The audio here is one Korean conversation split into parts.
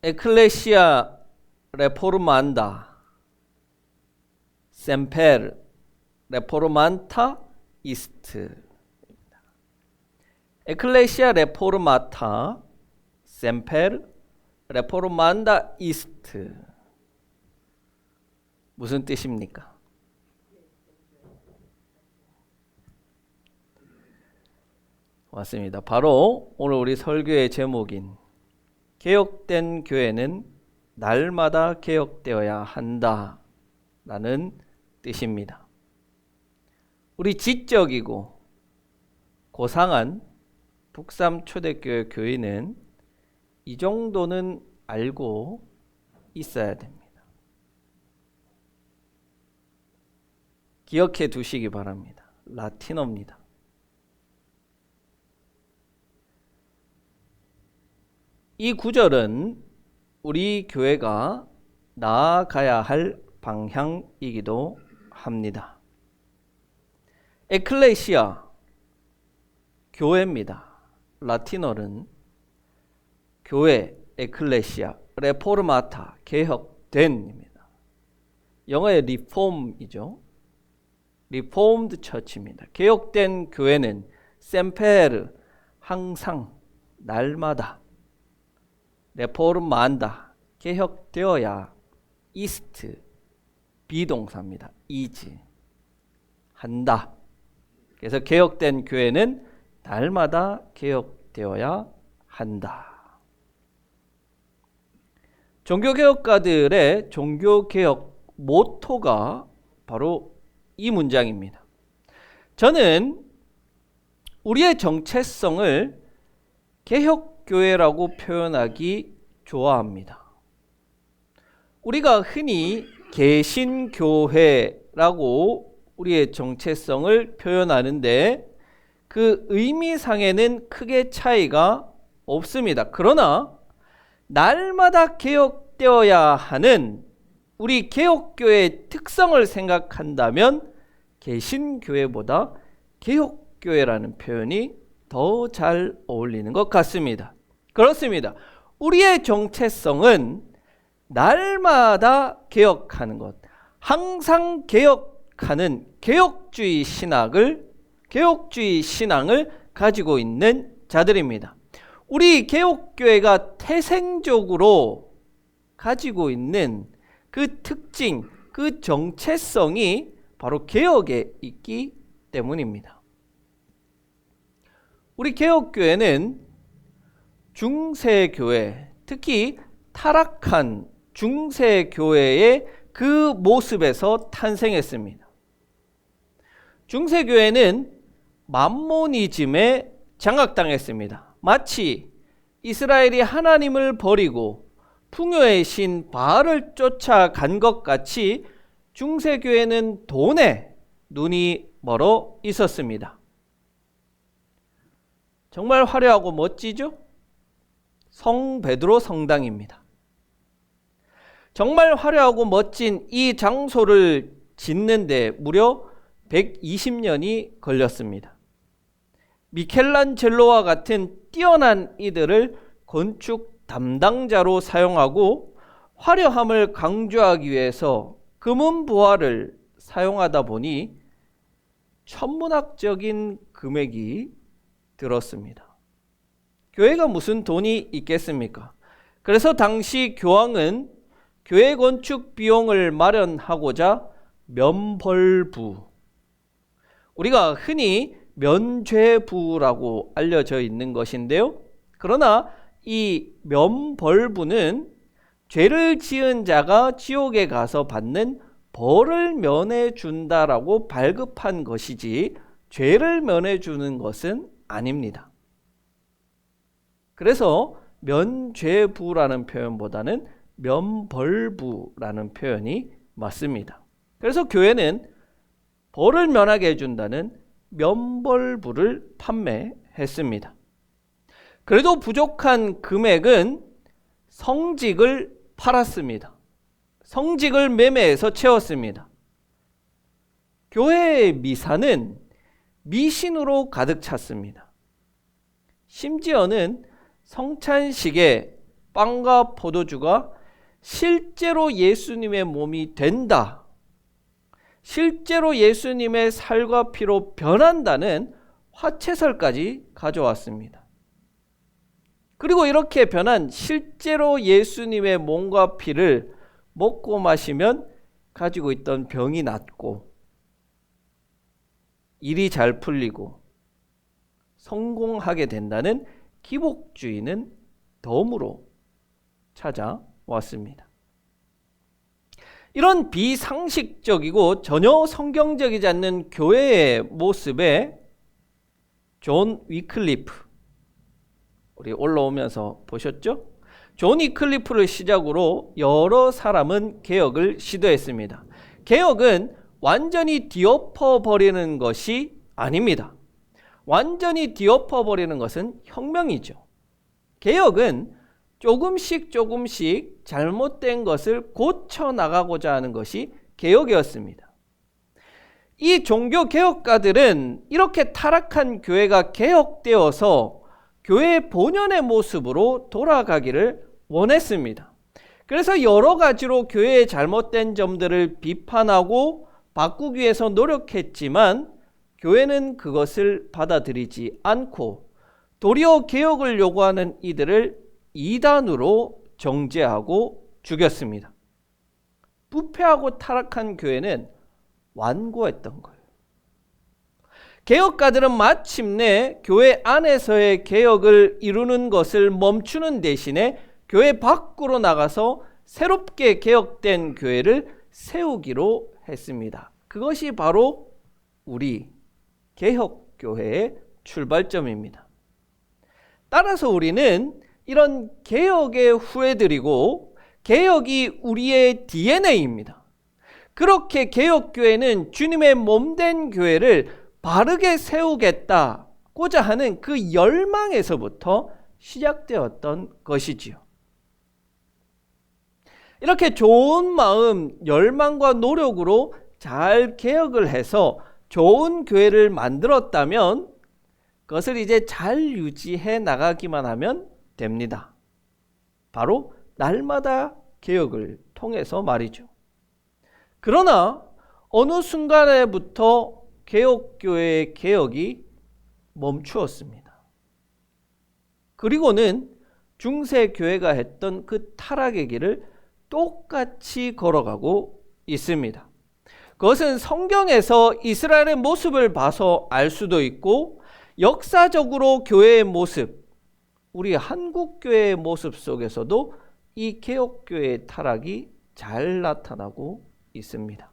에클레시아 레포르만다 셈페르 레포르만타 이스트. 에클레시아 레포르마타 셈페르 레포르만다 이스트. 무슨 뜻입니까? 맞습니다. 바로 오늘 우리 설교의 제목인 개혁된 교회는 날마다 개혁되어야 한다 라는 뜻입니다. 우리 지적이고 고상한 북삼 초대교회 교인은 이 정도는 알고 있어야 됩니다. 기억해 두시기 바랍니다. 라틴어입니다. 이 구절은 우리 교회가 나아가야 할 방향이기도 합니다. 에클레시아, 교회입니다. 라틴어는 교회, 에클레시아, 레포르마타, 개혁된입니다. 영어의 리폼이죠. 리폼드 처치입니다. 개혁된 교회는 셈페르, 항상, 날마다, 레포르만다, 개혁되어야, 이스트, 비동사입니다. 이즈, 한다. 그래서 개혁된 교회는 날마다 개혁되어야 한다. 종교개혁가들의 종교개혁 모토가 바로 이 문장입니다. 저는 우리의 정체성을 개혁교회라고 표현하기 좋아합니다. 우리가 흔히 개신교회라고 우리의 정체성을 표현하는데 그 의미상에는 크게 차이가 없습니다. 그러나 날마다 개혁되어야 하는 우리 개혁교회의 특성을 생각한다면 개신교회보다 개혁교회라는 표현이 더 잘 어울리는 것 같습니다. 그렇습니다. 우리의 정체성은 날마다 개혁하는 것, 항상 개혁하는 개혁주의 신앙을 가지고 있는 자들입니다. 우리 개혁교회가 태생적으로 가지고 있는 그 특징, 그 정체성이 바로 개혁에 있기 때문입니다. 우리 개혁교회는 중세교회, 특히 타락한 중세교회의 그 모습에서 탄생했습니다. 중세교회는 맘모니즘에 장악당했습니다. 마치 이스라엘이 하나님을 버리고 풍요의 신 바알을 쫓아간 것 같이 중세교회는 돈에 눈이 멀어 있었습니다. 정말 화려하고 멋지죠? 성 베드로 성당입니다. 정말 화려하고 멋진 이 장소를 짓는데 무려 120년이 걸렸습니다. 미켈란젤로와 같은 뛰어난 이들을 건축 담당자로 사용하고 화려함을 강조하기 위해서 금은 보화를 사용하다 보니 천문학적인 금액이 들었습니다. 교회가 무슨 돈이 있겠습니까? 그래서 당시 교황은 교회 건축 비용을 마련하고자 면벌부, 우리가 흔히 면죄부라고 알려져 있는 것인데요. 그러나 이 면벌부는 죄를 지은 자가 지옥에 가서 받는 벌을 면해 준다라고 발급한 것이지 죄를 면해 주는 것은 아닙니다. 그래서 면죄부라는 표현보다는 면벌부라는 표현이 맞습니다. 그래서 교회는 벌을 면하게 해준다는 면벌부를 판매했습니다. 그래도 부족한 금액은 성직을 팔았습니다. 성직을 매매해서 채웠습니다. 교회의 미사는 미신으로 가득 찼습니다. 심지어는 성찬식에 빵과 포도주가 실제로 예수님의 몸이 된다, 실제로 예수님의 살과 피로 변한다는 화채설까지 가져왔습니다. 그리고 이렇게 변한 실제로 예수님의 몸과 피를 먹고 마시면 가지고 있던 병이 낫고 일이 잘 풀리고 성공하게 된다는 기복주의는 덤으로 찾아왔습니다. 이런 비상식적이고 전혀 성경적이지 않는 교회의 모습에 존 위클리프, 우리 올라오면서 보셨죠? 존 위클리프를 시작으로 여러 사람은 개혁을 시도했습니다. 개혁은 완전히 뒤엎어버리는 것이 아닙니다. 완전히 뒤엎어버리는 것은 혁명이죠. 개혁은 조금씩 잘못된 것을 고쳐나가고자 하는 것이 개혁이었습니다. 이 종교개혁가들은 이렇게 타락한 교회가 개혁되어서 교회의 본연의 모습으로 돌아가기를 원했습니다. 그래서 여러 가지로 교회의 잘못된 점들을 비판하고 바꾸기 위해서 노력했지만 교회는 그것을 받아들이지 않고 도리어 개혁을 요구하는 이들을 이단으로 정죄하고 죽였습니다. 부패하고 타락한 교회는 완고했던 거예요. 개혁가들은 마침내 교회 안에서의 개혁을 이루는 것을 멈추는 대신에 교회 밖으로 나가서 새롭게 개혁된 교회를 세우기로 했습니다. 그것이 바로 우리 개혁교회의 출발점입니다. 따라서 우리는 이런 개혁의 후예들이고 개혁이 우리의 DNA입니다. 그렇게 개혁교회는 주님의 몸된 교회를 바르게 세우겠다고자 하는 그 열망에서부터 시작되었던 것이지요. 이렇게 좋은 마음, 열망과 노력으로 잘 개혁을 해서 좋은 교회를 만들었다면 그것을 이제 잘 유지해 나가기만 하면 됩니다. 바로 날마다 개혁을 통해서 말이죠. 그러나 어느 순간에부터 개혁교회의 개혁이 멈추었습니다. 그리고는 중세교회가 했던 그 타락의 길을 똑같이 걸어가고 있습니다. 그것은 성경에서 이스라엘의 모습을 봐서 알 수도 있고 역사적으로 교회의 모습, 우리 한국교회의 모습 속에서도 이 개혁교회의 타락이 잘 나타나고 있습니다.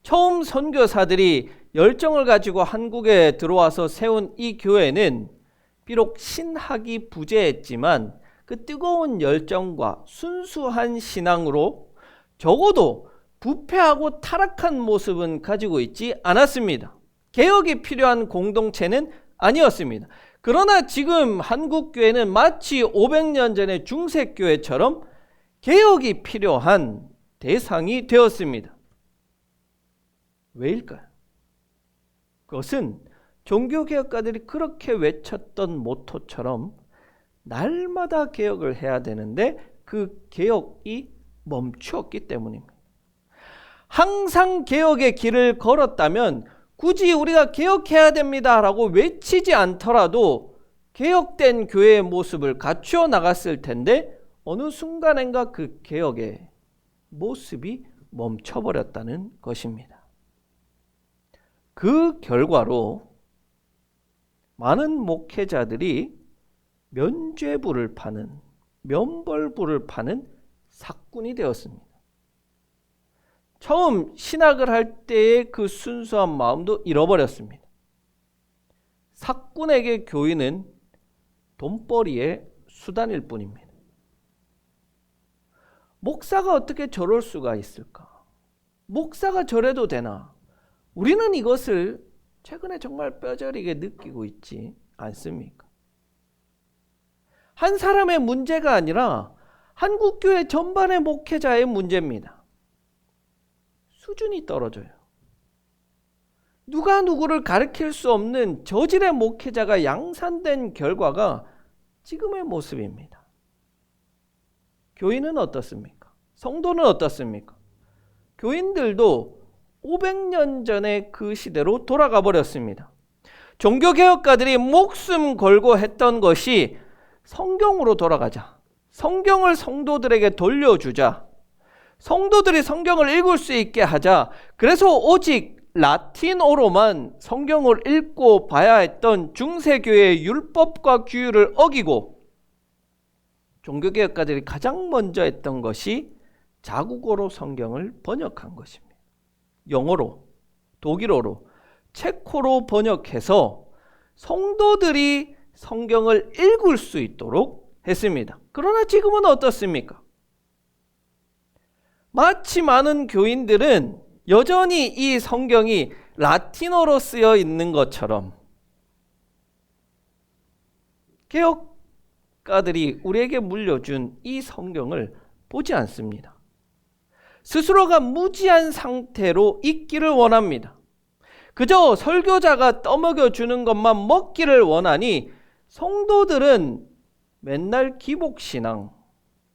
처음 선교사들이 열정을 가지고 한국에 들어와서 세운 이 교회는 비록 신학이 부재했지만 그 뜨거운 열정과 순수한 신앙으로 적어도 부패하고 타락한 모습은 가지고 있지 않았습니다. 개혁이 필요한 공동체는 아니었습니다. 그러나 지금 한국교회는 마치 500년 전의 중세교회처럼 개혁이 필요한 대상이 되었습니다. 왜일까요? 그것은 종교개혁가들이 그렇게 외쳤던 모토처럼 날마다 개혁을 해야 되는데 그 개혁이 멈추었기 때문입니다. 항상 개혁의 길을 걸었다면 굳이 우리가 개혁해야 됩니다 라고 외치지 않더라도 개혁된 교회의 모습을 갖추어 나갔을 텐데 어느 순간인가 그 개혁의 모습이 멈춰버렸다는 것입니다. 그 결과로 많은 목회자들이 면죄부를 파는, 면벌부를 파는 사꾼이 되었습니다. 처음 신학을 할 때의 그 순수한 마음도 잃어버렸습니다. 사꾼에게 교인은 돈벌이의 수단일 뿐입니다. 목사가 어떻게 저럴 수가 있을까? 목사가 저래도 되나? 우리는 이것을 최근에 정말 뼈저리게 느끼고 있지 않습니까? 한 사람의 문제가 아니라 한국교회 전반의 목회자의 문제입니다. 수준이 떨어져요. 누가 누구를 가르칠 수 없는 저질의 목회자가 양산된 결과가 지금의 모습입니다. 교인은 어떻습니까? 성도는 어떻습니까? 교인들도 500년 전의 그 시대로 돌아가 버렸습니다. 종교개혁가들이 목숨 걸고 했던 것이 성경으로 돌아가자, 성경을 성도들에게 돌려주자, 성도들이 성경을 읽을 수 있게 하자, 그래서 오직 라틴어로만 성경을 읽고 봐야 했던 중세교회의 율법과 규율을 어기고 종교개혁가들이 가장 먼저 했던 것이 자국어로 성경을 번역한 것입니다. 영어로, 독일어로, 체코로 번역해서 성도들이 성경을 읽을 수 있도록 했습니다. 그러나 지금은 어떻습니까? 마치 많은 교인들은 여전히 이 성경이 라틴어로 쓰여 있는 것처럼 개혁가들이 우리에게 물려준 이 성경을 보지 않습니다. 스스로가 무지한 상태로 있기를 원합니다. 그저 설교자가 떠먹여 주는 것만 먹기를 원하니 성도들은 맨날 기복신앙,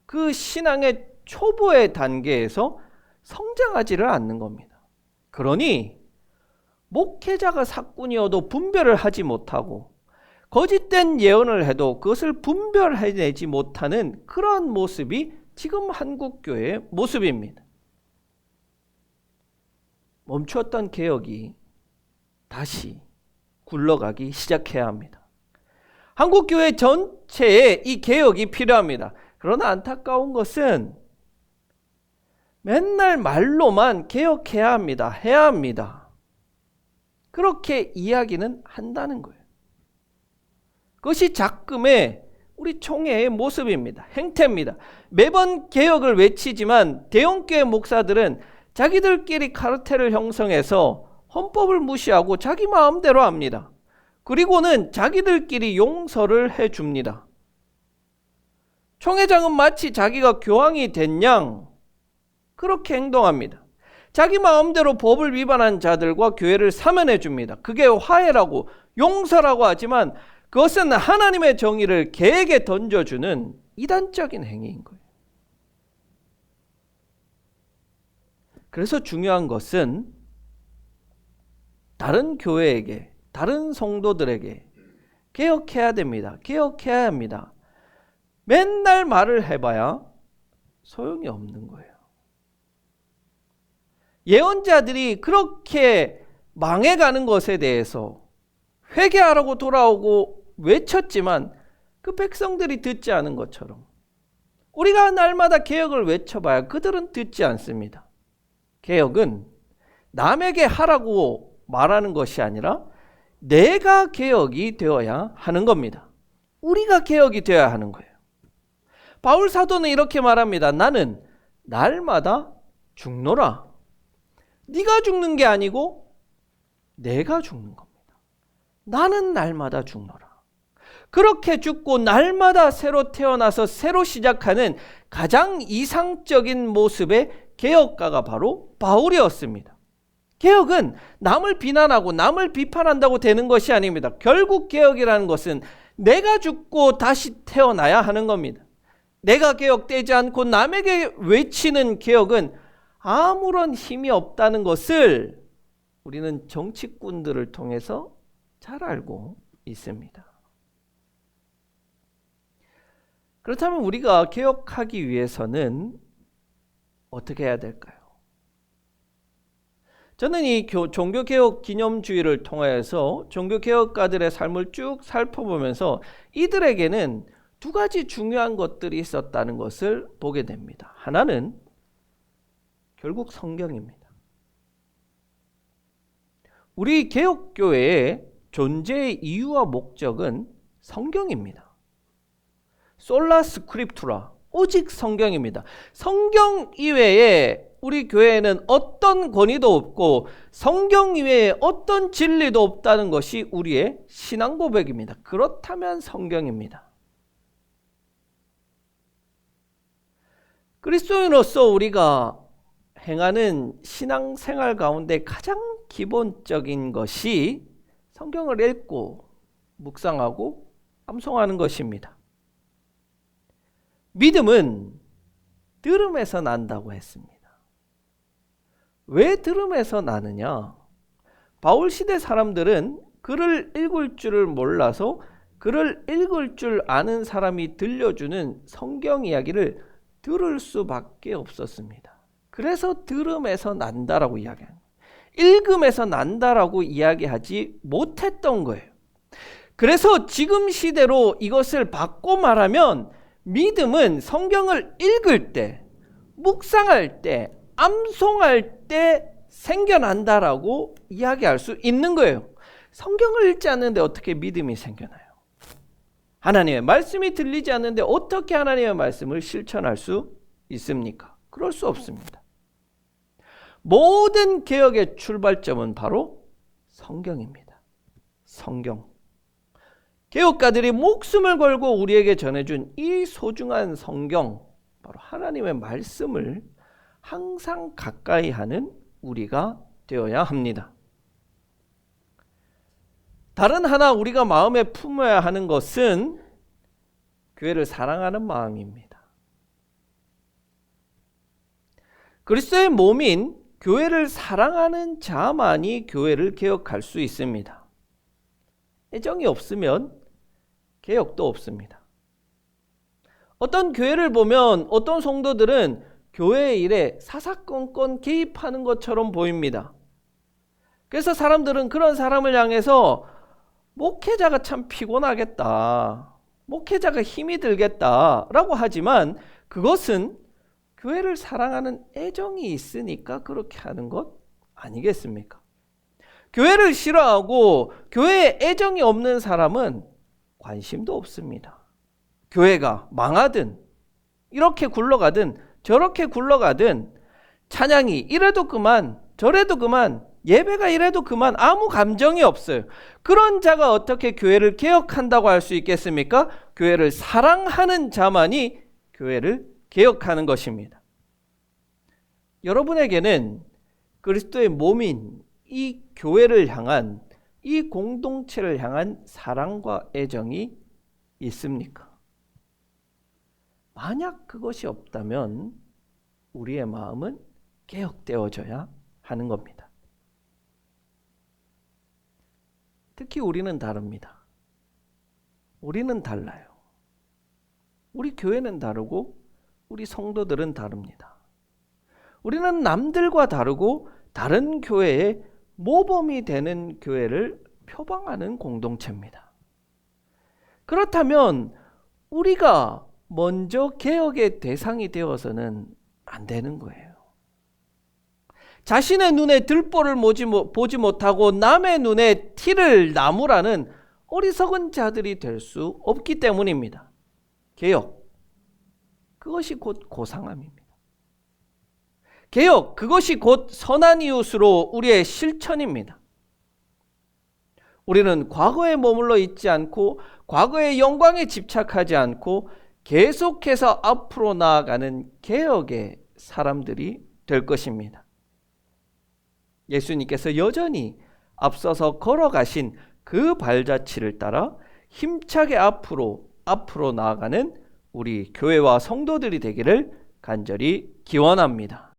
그 신앙의 초보의 단계에서 성장하지를 않는 겁니다. 그러니 목회자가 사꾼이어도 분별을 하지 못하고 거짓된 예언을 해도 그것을 분별해내지 못하는 그런 모습이 지금 한국교회의 모습입니다. 멈추었던 개혁이 다시 굴러가기 시작해야 합니다. 한국교회 전체에 이 개혁이 필요합니다. 그러나 안타까운 것은 맨날 말로만 개혁해야 합니다. 해야 합니다. 그렇게 이야기는 한다는 거예요. 그것이 작금의 우리 총회의 모습입니다. 행태입니다. 매번 개혁을 외치지만 대형교회 목사들은 자기들끼리 카르텔을 형성해서 헌법을 무시하고 자기 마음대로 합니다. 그리고는 자기들끼리 용서를 해줍니다. 총회장은 마치 자기가 교황이 된 양 그렇게 행동합니다. 자기 마음대로 법을 위반한 자들과 교회를 사면해 줍니다. 그게 화해라고 용서라고 하지만 그것은 하나님의 정의를 개에게 던져주는 이단적인 행위인 거예요. 그래서 중요한 것은 다른 교회에게, 다른 성도들에게 개혁해야 됩니다. 개혁해야 합니다. 맨날 말을 해봐야 소용이 없는 거예요. 예언자들이 그렇게 망해가는 것에 대해서 회개하라고 돌아오고 외쳤지만 그 백성들이 듣지 않은 것처럼 우리가 날마다 개혁을 외쳐봐야 그들은 듣지 않습니다. 개혁은 남에게 하라고 말하는 것이 아니라 내가 개혁이 되어야 하는 겁니다. 우리가 개혁이 되어야 하는 거예요. 바울 사도는 이렇게 말합니다. 나는 날마다 죽노라. 네가 죽는 게 아니고 내가 죽는 겁니다. 나는 날마다 죽노라. 그렇게 죽고 날마다 새로 태어나서 새로 시작하는 가장 이상적인 모습의 개혁가가 바로 바울이었습니다. 개혁은 남을 비난하고 남을 비판한다고 되는 것이 아닙니다. 결국 개혁이라는 것은 내가 죽고 다시 태어나야 하는 겁니다. 내가 개혁되지 않고 남에게 외치는 개혁은 아무런 힘이 없다는 것을 우리는 정치꾼들을 통해서 잘 알고 있습니다. 그렇다면 우리가 개혁하기 위해서는 어떻게 해야 될까요? 저는 이 종교개혁 기념주의를 통해서 종교개혁가들의 삶을 쭉 살펴보면서 이들에게는 두 가지 중요한 것들이 있었다는 것을 보게 됩니다. 하나는 결국 성경입니다. 우리 개혁교회의 존재의 이유와 목적은 성경입니다. 솔라 스크립투라, 오직 성경입니다. 성경 이외에 우리 교회에는 어떤 권위도 없고 성경 이외에 어떤 진리도 없다는 것이 우리의 신앙 고백입니다. 그렇다면 성경입니다. 그리스도인으로서 우리가 행하는 신앙생활 가운데 가장 기본적인 것이 성경을 읽고 묵상하고 암송하는 것입니다. 믿음은 들음에서 난다고 했습니다. 왜 들음에서 나느냐? 바울 시대 사람들은 글을 읽을 줄을 몰라서 글을 읽을 줄 아는 사람이 들려주는 성경 이야기를 들을 수밖에 없었습니다. 그래서 들음에서 난다라고 이야기합니다. 읽음에서 난다라고 이야기하지 못했던 거예요. 그래서 지금 시대로 이것을 바꿔 말하면 믿음은 성경을 읽을 때, 묵상할 때, 암송할 때 생겨난다라고 이야기할 수 있는 거예요. 성경을 읽지 않는데 어떻게 믿음이 생겨나요? 하나님의 말씀이 들리지 않는데 어떻게 하나님의 말씀을 실천할 수 있습니까? 그럴 수 없습니다. 모든 개혁의 출발점은 바로 성경입니다. 성경. 개혁가들이 목숨을 걸고 우리에게 전해준 이 소중한 성경, 바로 하나님의 말씀을 항상 가까이 하는 우리가 되어야 합니다. 다른 하나 우리가 마음에 품어야 하는 것은 교회를 사랑하는 마음입니다. 그리스도의 몸인 교회를 사랑하는 자만이 교회를 개혁할 수 있습니다. 애정이 없으면 개혁도 없습니다. 어떤 교회를 보면 어떤 성도들은 교회의 일에 사사건건 개입하는 것처럼 보입니다. 그래서 사람들은 그런 사람을 향해서 목회자가 참 피곤하겠다, 목회자가 힘이 들겠다라고 하지만 그것은 교회를 사랑하는 애정이 있으니까 그렇게 하는 것 아니겠습니까? 교회를 싫어하고 교회에 애정이 없는 사람은 관심도 없습니다. 교회가 망하든 이렇게 굴러가든 저렇게 굴러가든 찬양이 이래도 그만 저래도 그만 예배가 이래도 그만 아무 감정이 없어요. 그런 자가 어떻게 교회를 개혁한다고 할 수 있겠습니까? 교회를 사랑하는 자만이 교회를 개혁하는 것입니다. 여러분에게는 그리스도의 몸인 이 교회를 향한, 이 공동체를 향한 사랑과 애정이 있습니까? 만약 그것이 없다면 우리의 마음은 개혁되어져야 하는 겁니다. 특히 우리는 다릅니다. 우리는 달라요. 우리 교회는 다르고 우리 성도들은 다릅니다. 우리는 남들과 다르고 다른 교회의 모범이 되는 교회를 표방하는 공동체입니다. 그렇다면 우리가 먼저 개혁의 대상이 되어서는 안 되는 거예요. 자신의 눈에 들보를 보지 못하고 남의 눈에 티를 나무라는 어리석은 자들이 될 수 없기 때문입니다. 개혁, 그것이 곧 고상함입니다. 개혁, 그것이 곧 선한 이웃으로 우리의 실천입니다. 우리는 과거에 머물러 있지 않고 과거의 영광에 집착하지 않고 계속해서 앞으로 나아가는 개혁의 사람들이 될 것입니다. 예수님께서 여전히 앞서서 걸어가신 그 발자취를 따라 힘차게 앞으로 나아가는 우리 교회와 성도들이 되기를 간절히 기원합니다.